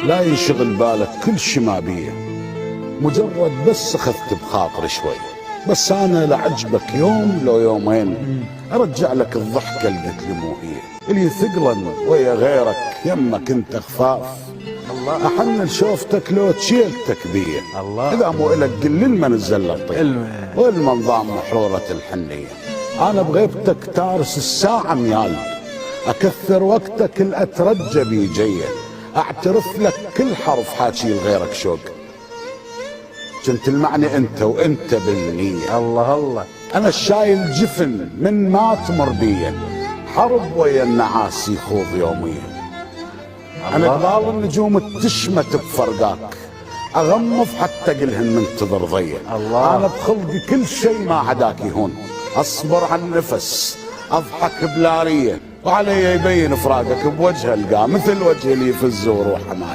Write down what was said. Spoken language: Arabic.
لا ينشغل بالك كل شي ما بيه، مجرد بس اخذت بخاطري شوي، بس انا لعجبك يوم لو يومين ارجع لك الضحكه اللي قلت لي مو هي، اللي ثقلا ويا غيرك يمك انت خفاف، الله احن لشوفتك لو تشيلتك بيه، الله اذا مو الك قل للما نزل الطيب والمنظام محروره الحنيه، انا بغيبتك تارس الساعه ميال، اكثر وقتك الاترجى بي جيه، اعترف لك كل حرف حاكي لغيرك شوق، كنت المعني انت وانت بالنيه، الله الله انا الشايل جفن من ما تمر بيه، حرب ويا النعاس يخوض يوميا، انا قبال النجوم تشمت بفرقاك، اغمض حتى قلهن منتظر ضيه، الله. انا بخلقي كل شيء ما عداك يهون، اصبر عن نفس اضحك بلا ريه، وعلي يبين فراقك بوجه القاه مثل وجه اللي يفز وروحه معي.